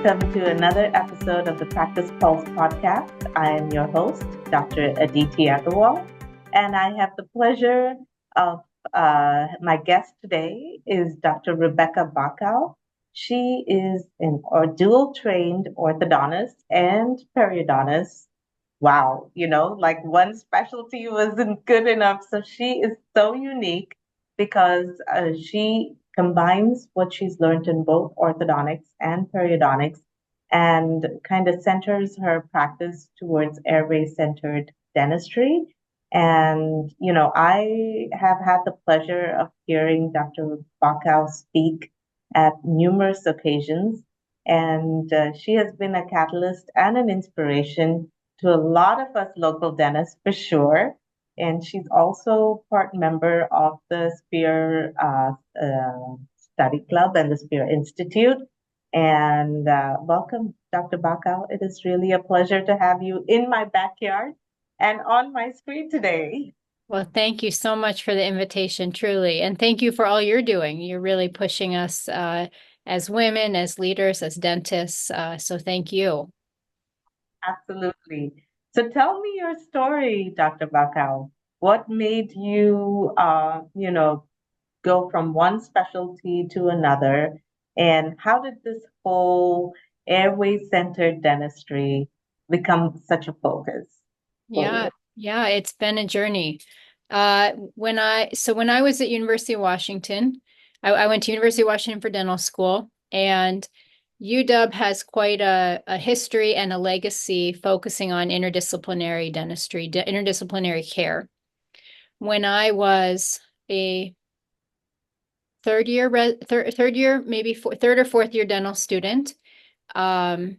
Welcome to another episode of the Practice Pulse podcast. I am your host, Dr. Aditi Agarwal, and I have the pleasure of my guest today is Dr. Rebecca Bockow. She is an dual trained orthodontist and periodontist. Wow, like one specialty wasn't good enough. So she is so unique because she combines what she's learned in both orthodontics and periodontics and kind of centers her practice towards airway-centered dentistry. And, I have had the pleasure of hearing Dr. Bockow speak at numerous occasions, and she has been a catalyst and an inspiration to a lot of us local dentists for sure. And she's also part member of the Spear Study Club and the Spear Institute. And welcome, Dr. Bacall. It is really a pleasure to have you in my backyard and on my screen today. Well, thank you so much for the invitation, truly. And thank you for all you're doing. You're really pushing us as women, as leaders, as dentists. So thank you. Absolutely. So tell me your story, Dr. Bacall. What made you, go from one specialty to another? And how did this whole airway-centered dentistry become such a focus for Yeah, you? yeah, it's been a journey. When I was at University of Washington, I went to University of Washington for dental school, and UW has quite a history and a legacy focusing on interdisciplinary dentistry, interdisciplinary care. When I was a third year, maybe third or fourth year dental student. Um,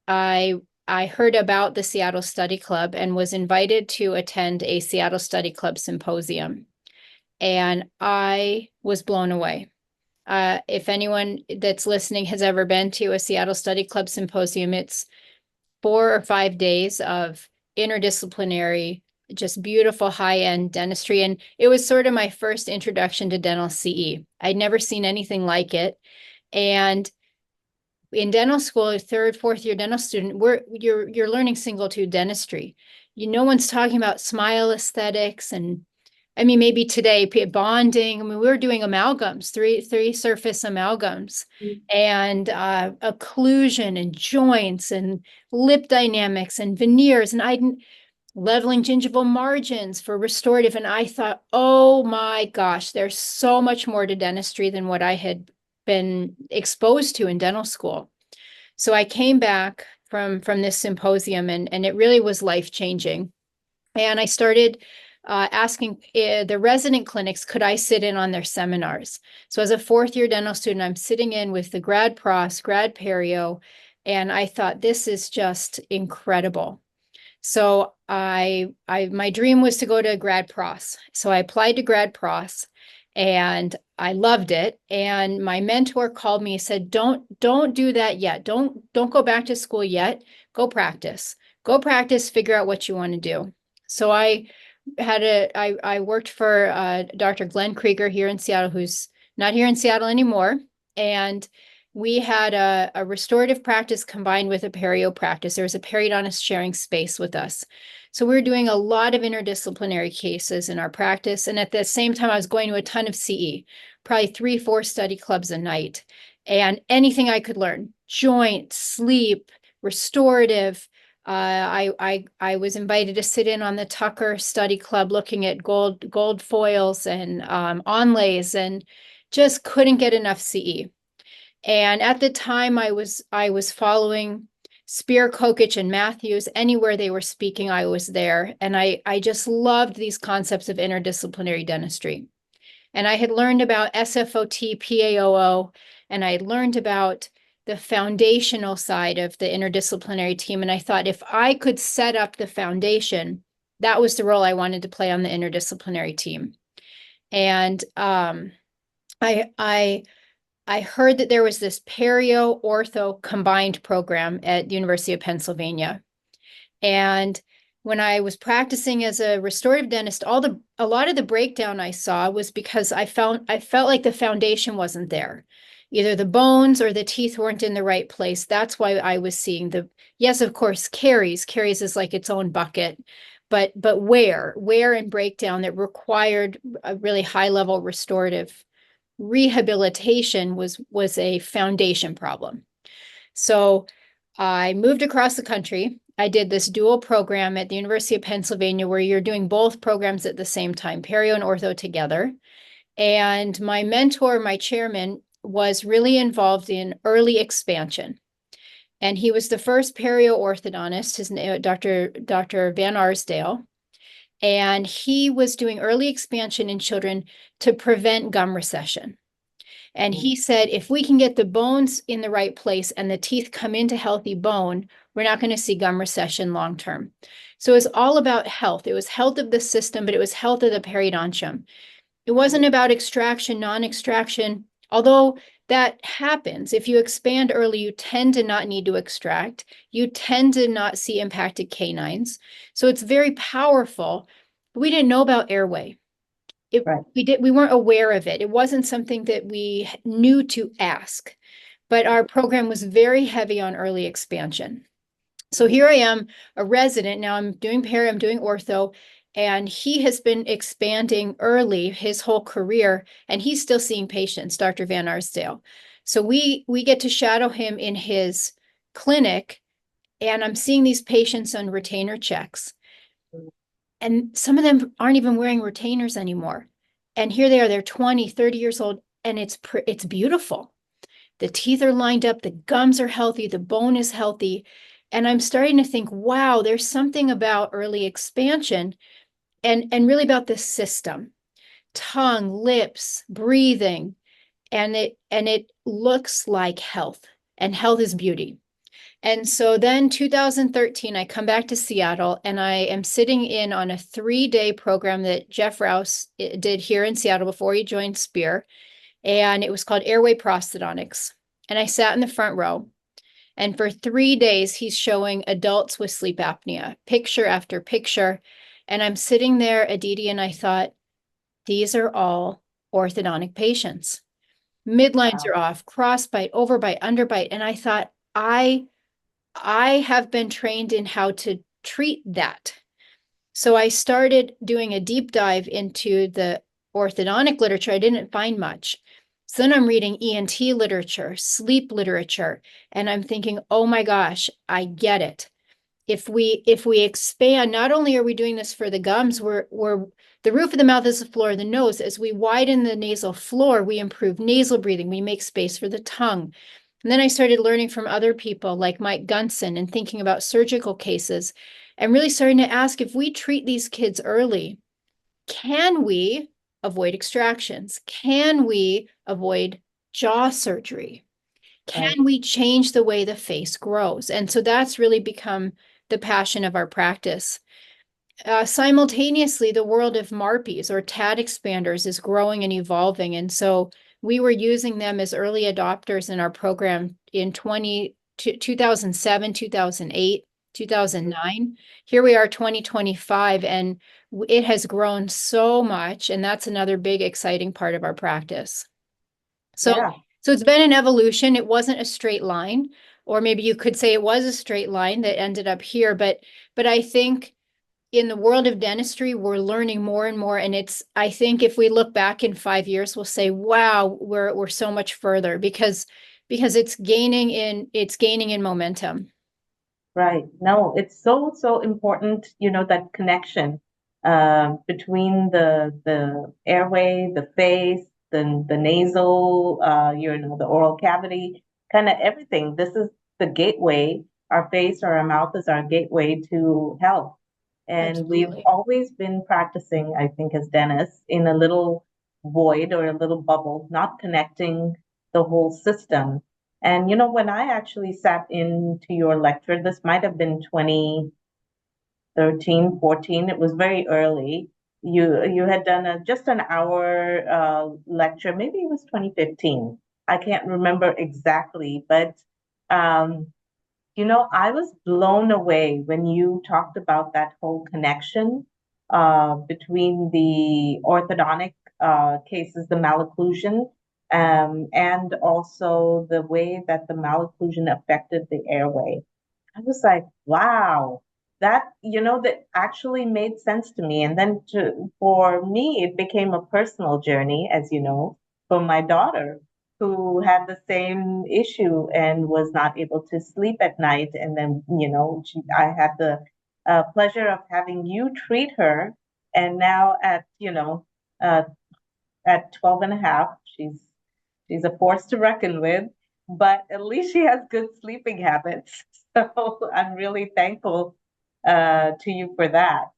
I I heard about the Seattle Study Club and was invited to attend a Seattle Study Club symposium, and I was blown away. If anyone that's listening has ever been to a Seattle Study Club symposium, it's 4 or 5 days of interdisciplinary, just beautiful high-end dentistry. And it was sort of my first introduction to dental CE. I'd never seen anything like it. And in dental school, a third, fourth year dental student, you're learning single tooth dentistry. No one's talking about smile aesthetics and I mean, maybe today bonding. I mean, we were doing amalgams, three surface amalgams, and occlusion and joints and lip dynamics and veneers, and I leveling gingival margins for restorative. And I thought, oh my gosh, there's so much more to dentistry than what I had been exposed to in dental school. So I came back from this symposium, and it really was life changing. And I started asking the resident clinics, could I sit in on their seminars? So as a fourth year dental student, I'm sitting in with the grad pros, grad perio, and I thought this is just incredible. So my dream was to go to grad pros. So I applied to grad pros and I loved it. And my mentor called me and said, don't do that yet. Don't go back to school yet. Go practice. Go practice, figure out what you want to do. So I worked for Dr. Glenn Krieger here in Seattle, who's not here in Seattle anymore. And we had a restorative practice combined with a perio practice. There was a periodontist sharing space with us. So we were doing a lot of interdisciplinary cases in our practice. And at the same time, I was going to a ton of CE, probably 3, 4 study clubs a night. And anything I could learn, joint, sleep, restorative. I was invited to sit in on the Tucker Study Club looking at gold foils and onlays and just couldn't get enough CE. And at the time, I was following Spear, Kokich, and Matthews. Anywhere they were speaking, I was there. And I just loved these concepts of interdisciplinary dentistry. And I had learned about SFOT, PAOO, and I had learned about the foundational side of the interdisciplinary team. And I thought if I could set up the foundation, that was the role I wanted to play on the interdisciplinary team. And I heard that there was this perio ortho combined program at the University of Pennsylvania. And when I was practicing as a restorative dentist, a lot of the breakdown I saw was because I felt like the foundation wasn't there. Either the bones or the teeth weren't in the right place. That's why I was seeing yes, of course, caries. Caries is like its own bucket, but wear and breakdown that required a really high level restorative rehabilitation was a foundation problem. So I moved across the country. I did this dual program at the University of Pennsylvania where you're doing both programs at the same time, perio and ortho together. And my mentor, my chairman, was really involved in early expansion. And he was the first perio orthodontist, his name, Dr. Van Arsdale. And he was doing early expansion in children to prevent gum recession. And he said, if we can get the bones in the right place and the teeth come into healthy bone, we're not going to see gum recession long term. So it's all about health. It was health of the system, but it was health of the periodontium. It wasn't about extraction, non-extraction, although that happens. If you expand early, you tend to not need to extract. You tend to not see impacted canines. So it's very powerful. But we didn't know about airway. Right. We weren't aware of it. It wasn't something that we knew to ask, but our program was very heavy on early expansion. So here I am, a resident. Now I'm doing peri, I'm doing ortho, and he has been expanding early his whole career, and he's still seeing patients, Dr. Van Arsdale. So we get to shadow him in his clinic, and I'm seeing these patients on retainer checks. And some of them aren't even wearing retainers anymore. And here they are, they're 20, 30 years old, and it's beautiful. The teeth are lined up, the gums are healthy, the bone is healthy. And I'm starting to think, wow, there's something about early expansion and really about this system, tongue, lips, breathing, and it looks like health, and health is beauty. And so then 2013, I come back to Seattle and I am sitting in on a 3-day program that Jeff Rouse did here in Seattle before he joined Spear. And it was called Airway Prosthodontics. And I sat in the front row. And for 3 days, he's showing adults with sleep apnea, picture after picture. And I'm sitting there, Aditi, and I thought, these are all orthodontic patients. Midlines Wow. are off, crossbite, overbite, underbite. And I thought, I have been trained in how to treat that. So I started doing a deep dive into the orthodontic literature. I didn't find much. So then I'm reading ENT literature, sleep literature, and I'm thinking, oh my gosh, I get it. If we expand, not only are we doing this for the gums, we're the roof of the mouth is the floor of the nose. As we widen the nasal floor, we improve nasal breathing, we make space for the tongue. And then I started learning from other people like Mike Gunson and thinking about surgical cases and really starting to ask, if we treat these kids early, can we avoid extractions? Can we avoid jaw surgery? Right. Can we change the way the face grows? And so that's really become the passion of our practice. Simultaneously, the world of MARPIs or TAD expanders is growing and evolving. And so we were using them as early adopters in our program in 2007, 2008, 2009. Here we are, 2025, and it has grown so much. And that's another big, exciting part of our practice. So, Yeah. so it's been an evolution. It wasn't a straight line, or maybe you could say it was a straight line that ended up here. But I think in the world of dentistry, we're learning more and more. And I think if we look back in 5 years, we'll say, wow, we're so much further because it's gaining in momentum. Right. No, it's so, so important, that connection between the airway, the face, the nasal, the oral cavity, kind of everything. This is the gateway. Our face or our mouth is our gateway to health. And we've Absolutely. always been practicing, I think, as dentists in a little void or a little bubble, not connecting the whole system. And when I actually sat into your lecture, this might have been 2013, 14. It was very early. You had done just an hour lecture. Maybe it was 2015. I can't remember exactly, but um, I was blown away when you talked about that whole connection between the orthodontic cases, the malocclusion, and also the way that the malocclusion affected the airway. I was like, wow, that actually made sense to me. And then for me, it became a personal journey, as you know, for my daughter who had the same issue and was not able to sleep at night. And then, I had the pleasure of having you treat her. And now uh, at 12 and a half. She's a force to reckon with, but at least she has good sleeping habits. So I'm really thankful to you for that.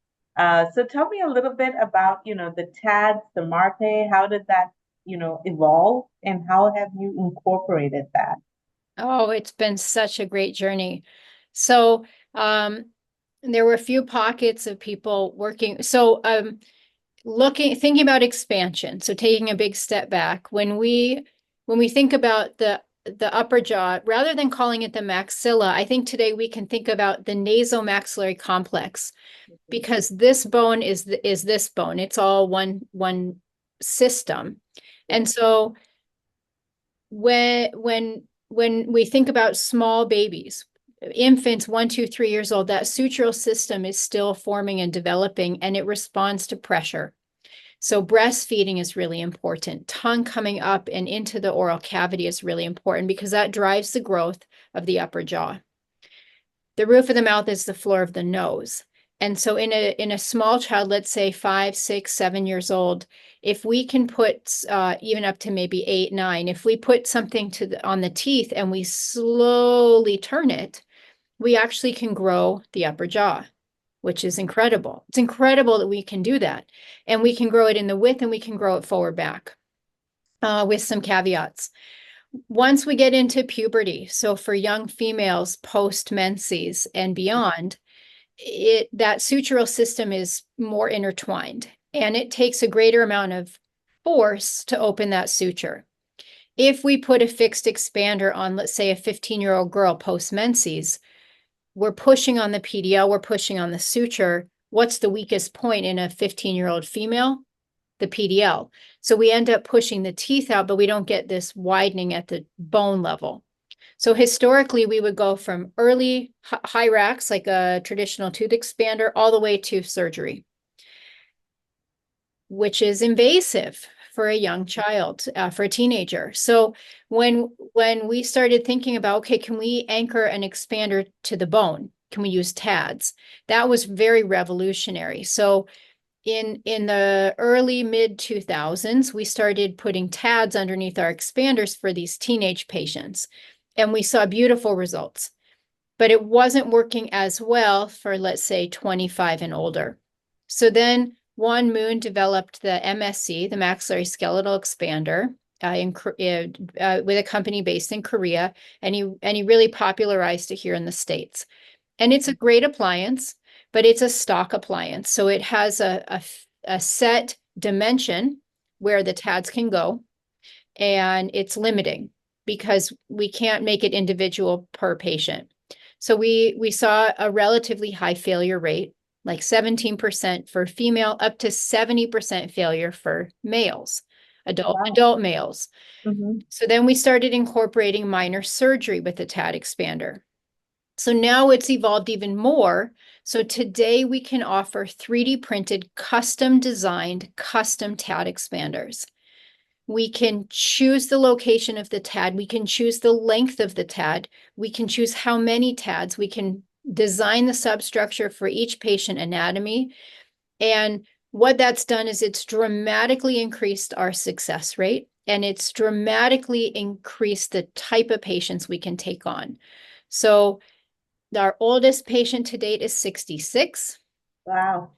So tell me a little bit about, the TADS, the MARPE. How did that, evolve, and how have you incorporated that? Oh, it's been such a great journey. So, there were a few pockets of people working. So, thinking about expansion. So taking a big step back, when we think about the upper jaw, rather than calling it the maxilla, I think today we can think about the nasomaxillary complex, because this bone is this bone. It's all one system. Yeah. And so when we think about small babies, infants 1, 2, 3 years old, that sutural system is still forming and developing, and it responds to pressure. So breastfeeding is really important. Tongue coming up and into the oral cavity is really important because that drives the growth of the upper jaw. The roof of the mouth is the floor of the nose. And so in a small child, let's say 5, 6, 7 years old, if we can put even up to maybe 8, 9, if we put something on the teeth and we slowly turn it, we actually can grow the upper jaw, which is incredible. It's incredible that we can do that. And we can grow it in the width and we can grow it forward back with some caveats. Once we get into puberty, so for young females post-menses and beyond, that sutural system is more intertwined, and it takes a greater amount of force to open that suture. If we put a fixed expander on, let's say, a 15-year-old girl post-menses, we're pushing on the PDL, we're pushing on the suture. What's the weakest point in a 15-year-old female? The PDL. So we end up pushing the teeth out, but we don't get this widening at the bone level. So historically, we would go from early hyrax, like a traditional tooth expander, all the way to surgery, which is invasive for a young child, for a teenager. So when we started thinking about, okay, can we anchor an expander to the bone? Can we use TADS? That was very revolutionary. So in the early mid 2000s, we started putting TADS underneath our expanders for these teenage patients, and we saw beautiful results. But it wasn't working as well for, let's say, 25 and older. So then Juan Moon developed the MSC, the maxillary skeletal expander, with a company based in Korea, and he really popularized it here in the States. And it's a great appliance, but it's a stock appliance. So it has a set dimension where the TADS can go, and it's limiting because we can't make it individual per patient. So we saw a relatively high failure rate, like 17% for female, up to 70% failure for males, Wow. adult males. Hmm. So then we started incorporating minor surgery with the TAD expander. So now it's evolved even more. So today we can offer 3D printed, custom designed, custom TAD expanders. We can choose the location of the TAD. We can choose the length of the TAD. We can choose how many TADs. We can design the substructure for each patient anatomy. And what that's done is it's dramatically increased our success rate, and it's dramatically increased the type of patients we can take on. So our oldest patient to date is 66. Wow.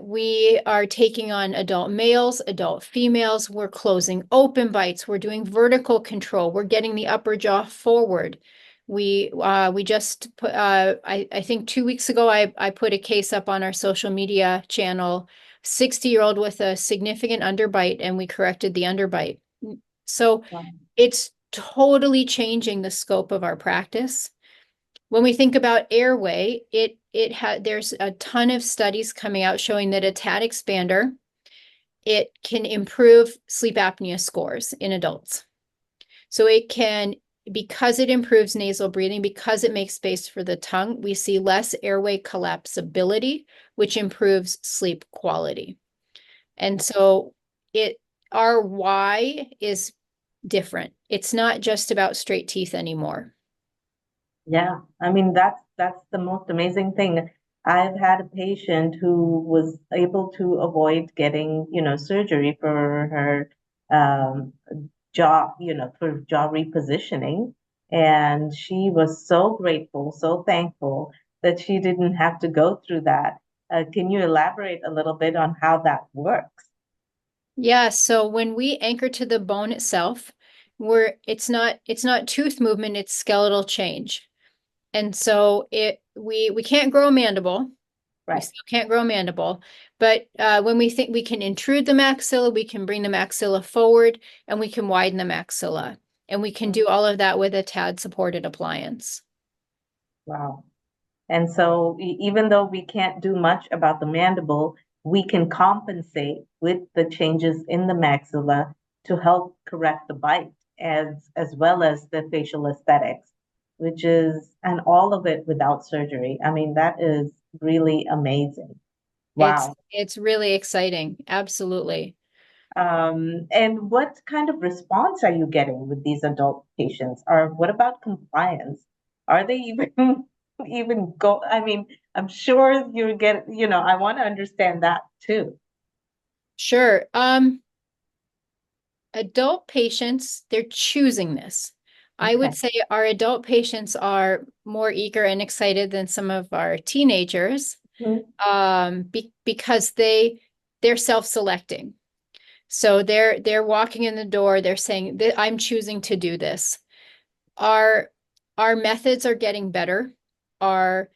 We are taking on adult males, adult females. We're closing open bites. We're doing vertical control. We're getting the upper jaw forward. We just put, I think 2 weeks ago, I put a case up on our social media channel, 60-year-old with a significant underbite, and we corrected the underbite. So Wow. it's totally changing the scope of our practice. When we think about airway, there's a ton of studies coming out showing that a TAD expander, it can improve sleep apnea scores in adults. So it can, because it improves nasal breathing, because it makes space for the tongue, we see less airway collapsibility, which improves sleep quality. And so our why is different. It's not just about straight teeth anymore. Yeah, I mean that's the most amazing thing. I've had a patient who was able to avoid getting, surgery for her jaw, for jaw repositioning, and she was so grateful, so thankful that she didn't have to go through that. Can you elaborate a little bit on how that works? Yeah, so when we anchor to the bone itself, it's not tooth movement, it's skeletal change. And so we can't grow a mandible. We Right. still can't grow a mandible. But when we think we can intrude the maxilla, we can bring the maxilla forward and we can widen the maxilla. And we can do all of that with a TAD supported appliance. Wow. And so, even though we can't do much about the mandible, we can compensate with the changes in the maxilla to help correct the bite as well as the facial aesthetics, which is, and all of it without surgery. I mean, that is really amazing. It's Wow. it's really exciting. Absolutely. And what kind of response are you getting with these adult patients? Or what about compliance? Are they even even go? I mean, I'm sure you're getting, I want to understand that too. Sure. Adult patients, they're choosing this. I Okay. would say our adult patients are more eager and excited than some of our teenagers, Mhm. because they're self-selecting. So they're walking in the door, they're saying that I'm choosing to do this. Our our methods are getting better. Our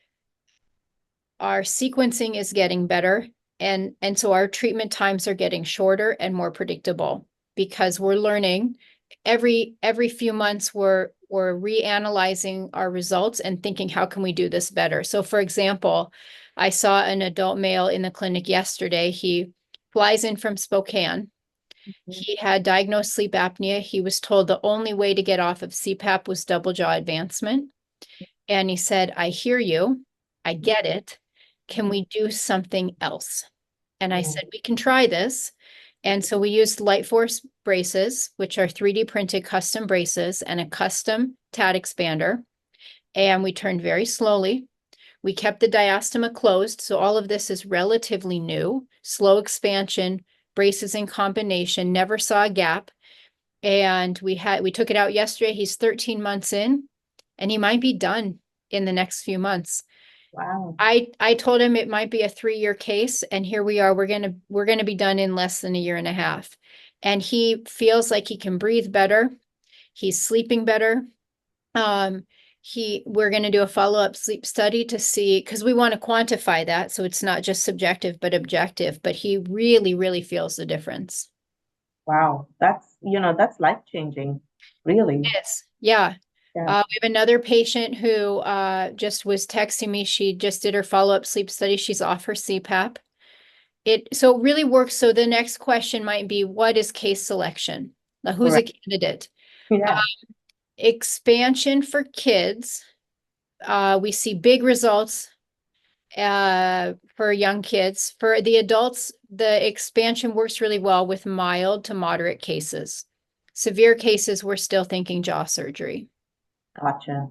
our sequencing is getting better, and so our treatment times are getting shorter and more predictable because we're learning every few months. We're reanalyzing our results and thinking, how can we do this better? So for example, I saw an adult male in the clinic yesterday. He flies in from Spokane. He had diagnosed sleep apnea. He was told the only way to get off of CPAP was double jaw advancement. And he said, I hear you. I get it. Can we do something else? And I Mhm. said, we can try this. And so we used Light Force braces, which are 3D printed custom braces, and a custom TAD expander. And we turned very slowly. We kept the diastema closed. So all of this is relatively new, slow expansion, braces in combination, never saw a gap. And we took it out yesterday. He's 13 months in, and he might be done in the next few months. Wow. I told him it might be a 3-year case, and here we are. We're gonna be done in less than a year and a half. And he feels like he can breathe better. He's sleeping better. Um, we're gonna do a follow-up sleep study to see, because we want to quantify that so it's not just subjective but objective. But he really, really feels the difference. Wow. That's life-changing, really. Yes. Yeah. Yeah. We have another patient who just was texting me. She just did her follow-up sleep study. She's off her CPAP. So it really works. So the next question might be, what is case selection? Now, who's a Correct. candidate? Yeah. Expansion for kids. We see big results for young kids. For the adults, the expansion works really well with mild to moderate cases. Severe cases, we're still thinking jaw surgery. Gotcha.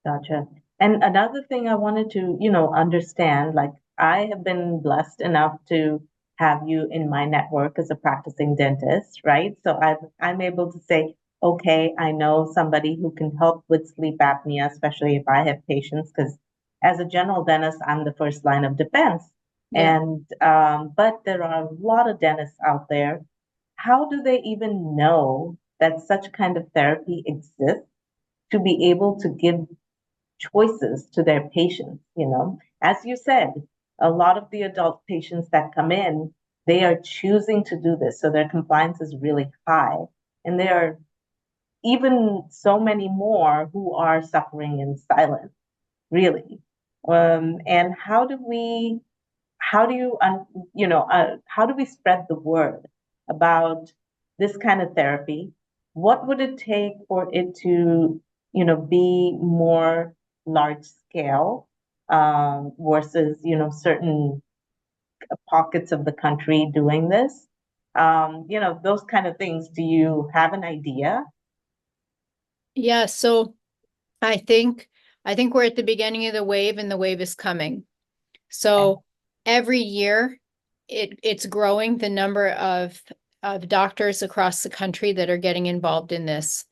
Gotcha. And another thing I wanted to, understand, like I have been blessed enough to have you in my network as a practicing dentist, right? So I'm able to say, okay, I know somebody who can help with sleep apnea, especially if I have patients, because as a general dentist, I'm the first line of defense. Yeah. And but there are a lot of dentists out there. How do they even know that such kind of therapy exists to be able to give choices to their patients, As you said, a lot of the adult patients that come in, they are choosing to do this, so their compliance is really high. And there are even so many more who are suffering in silence. really? And how do you, how do we spread the word about this kind of therapy? What would it take for it to, be more large scale, versus, certain pockets of the country doing this? Those kind of things. Do you have an idea? Yeah, so I think I think we're at the beginning of the wave and the wave is coming. Okay. So every year it's growing the number of doctors across the country that are getting involved in this.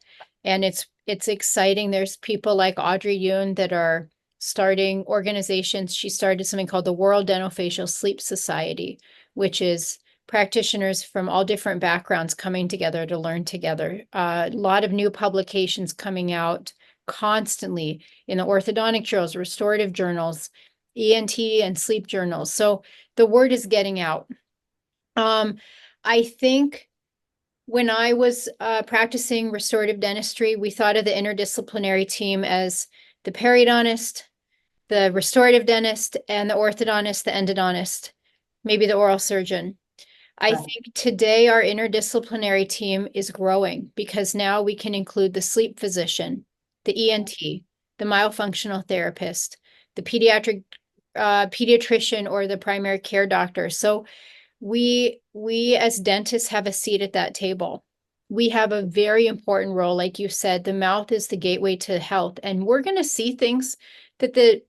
And it's exciting. There's people like Audrey Yoon that are starting organizations. She started something called the World Dental Sleep Society, which is practitioners from all different backgrounds coming together to learn together. A lot of new publications coming out constantly in the orthodontic journals, restorative journals, ENT and sleep journals. So the word is getting out. I think when I was practicing restorative dentistry, we thought of the interdisciplinary team as the periodontist, the restorative dentist, and the orthodontist, the endodontist, maybe the oral surgeon. I Right. think today our interdisciplinary team is growing because now we can include the sleep physician, the ENT, the myofunctional therapist, the pediatrician, or the primary care doctor. So we as dentists have a seat at that table. We have a very important role. Like you said, the mouth is the gateway to health, and we're going to see things that the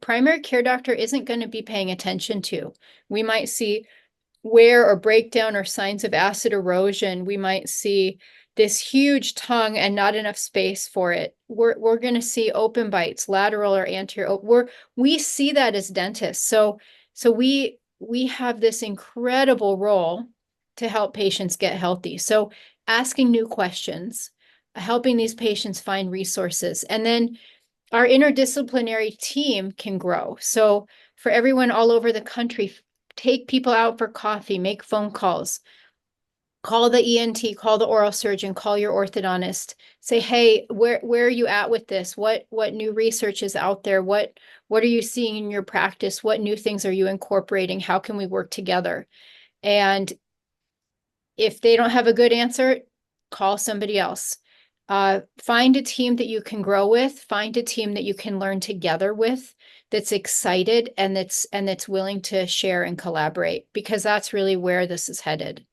primary care doctor isn't going to be paying attention to. We might see wear or breakdown or signs of acid erosion. We might see this huge tongue and not enough space for it. We're going to see open bites, lateral or anterior. We see that as dentists. So we have this incredible role to help patients get healthy. So asking new questions, helping these patients find resources, and then our interdisciplinary team can grow. So for everyone all over the country, take people out for coffee, make phone calls, call the ENT, call the oral surgeon, call your orthodontist. Say, hey, where are you at with this? What new research is out there? What are you seeing in your practice? What new things are you incorporating? How can we work together? And if they don't have a good answer, call somebody else. Find a team that you can grow with, find a team that you can learn together with, that's excited and that's willing to share and collaborate, because that's really where this is headed.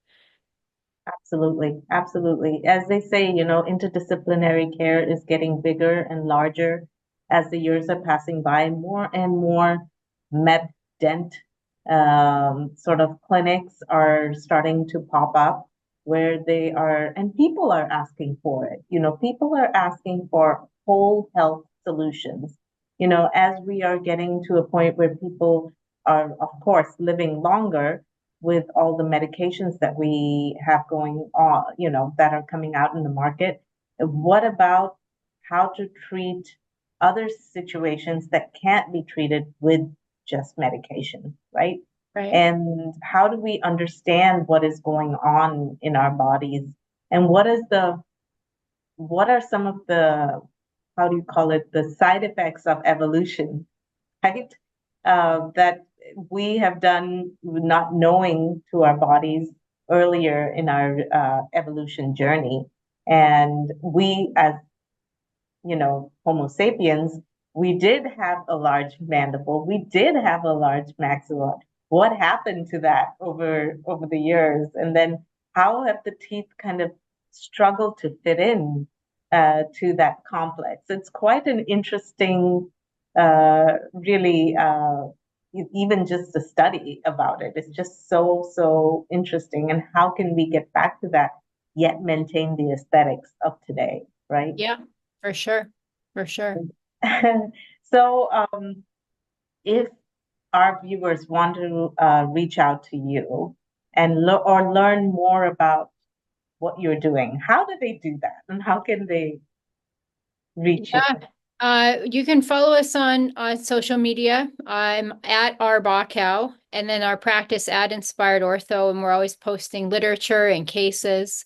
Absolutely, absolutely. As they say, interdisciplinary care is getting bigger and larger as the years are passing by. More and more med dent sort of clinics are starting to pop up where they are, and people are asking for it. People are asking for whole health solutions. As we are getting to a point where people are, of course, living longer with all the medications that we have going on, that are coming out in the market. What about how to treat other situations that can't be treated with just medication, right? Right. And how do we understand what is going on in our bodies? And what are some of the, how do you call it, the side effects of evolution, right? That we have done not knowing to our bodies earlier in our evolution journey. And we, as Homo sapiens, we did have a large mandible, we did have a large maxilla. What happened to that over the years? And then how have the teeth kind of struggled to fit in to that complex? It's quite an interesting, really, even just a study about it. It's just so interesting. And how can we get back to that, yet maintain the aesthetics of today, right? Yeah, for sure. For sure. So, if our viewers want to reach out to you and or learn more about what you're doing, how do they do that, and how can they reach you? Yeah. You can follow us on social media. I'm at our Bockow, and then our practice at Inspired Ortho, and we're always posting literature and cases.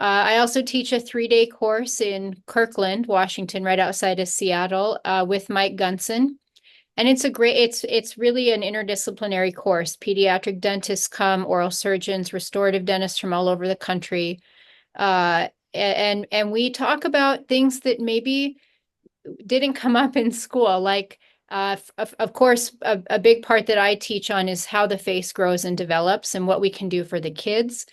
I also teach a 3-day course in Kirkland, Washington, right outside of Seattle, with Mike Gunson. And it's really an interdisciplinary course. Pediatric dentists come, oral surgeons, restorative dentists from all over the country. And we talk about things that maybe didn't come up in school. Like, of course, a big part that I teach on is how the face grows and develops and what we can do for the kids.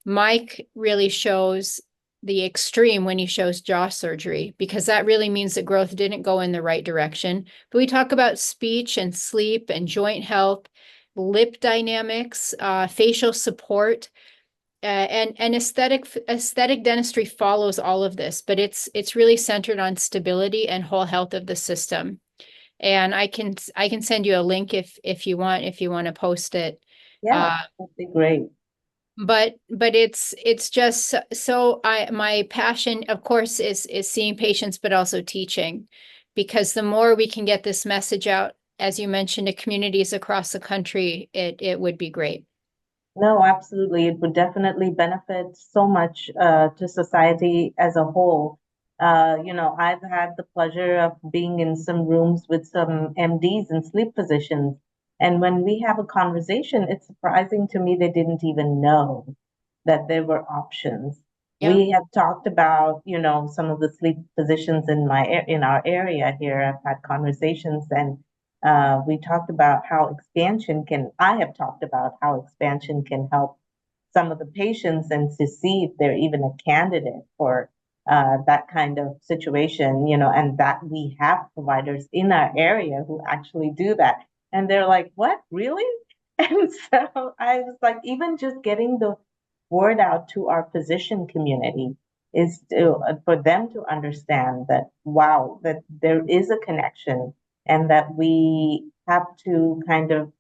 Mike really shows the extreme when he shows jaw surgery, because that really means that growth didn't go in the right direction. But we talk about speech and sleep and joint health, lip dynamics, facial support, and aesthetic dentistry follows all of this, but it's really centered on stability and whole health of the system. And I can send you a link if you want to post it. Yeah, Uh, that'd be great. but it's just so my passion, of course, is seeing patients, but also teaching, because the more we can get this message out, as you mentioned, to communities across the country, it would be great. No, absolutely. It would definitely benefit so much to society as a whole. I've had the pleasure of being in some rooms with some MDs and sleep physicians. And when we have a conversation, it's surprising to me they didn't even know that there were options. Yeah, We have talked about, some of the sleep physicians in our area here. I've had conversations, and we talked about how I have talked about how expansion can help some of the patients and to see if they're even a candidate for that kind of situation, and that we have providers in our area who actually do that. And they're like, what, really? And so I was like, even just getting the word out to our physician community for them to understand that, wow, that there is a connection and that we have to kind of,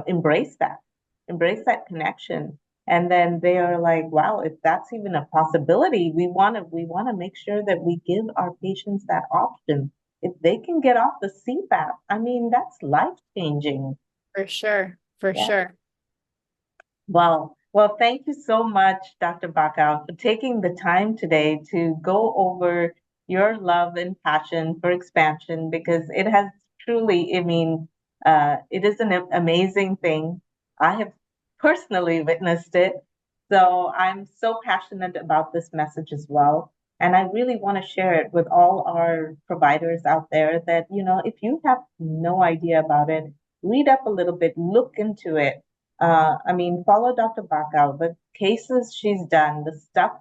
embrace that connection. And then they are like, wow, if that's even a possibility, we want to make sure that we give our patients that option. If they can get off the CPAP, I mean, that's life changing. for sure, for Yeah. sure. Well, thank you so much, Dr. Bockow, for taking the time today to go over your love and passion for expansion, because it has truly, I mean, it is an amazing thing. I have personally witnessed it. So I'm so passionate about this message as well. And I really want to share it with all our providers out there that, if you have no idea about it, read up a little bit, look into it. I mean, follow Dr. Bacall, the cases she's done, the stuff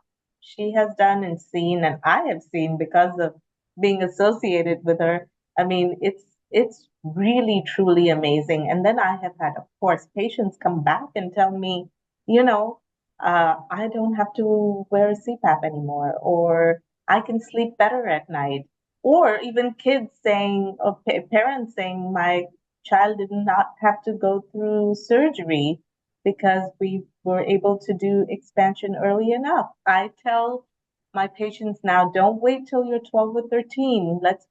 she has done and seen, and I have seen because of being associated with her. I mean, it's really truly amazing. And then I have had, of course, patients come back and tell me, you know, I don't have to wear a CPAP anymore, or I can sleep better at night, or even kids saying, or parents saying, my child did not have to go through surgery because we were able to do expansion early enough. I tell my patients now, don't wait till you're 12 or 13. Let's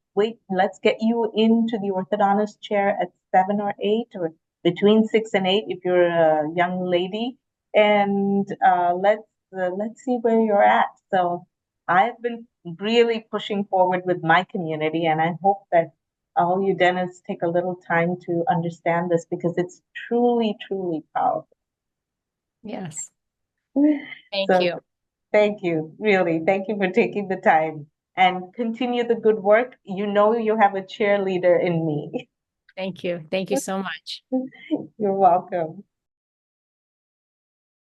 get you into the orthodontist chair at 7 or 8, or between 6 and 8 if you're a young lady, and let's see where you're at. So I've been really pushing forward with my community, and I hope that all you dentists take a little time to understand this, because it's truly, truly powerful. Yes. Thank So you. thank you, really. Thank you for taking the time, and continue the good work. You know you have a cheerleader in me. Thank you. Thank you so much. You're welcome.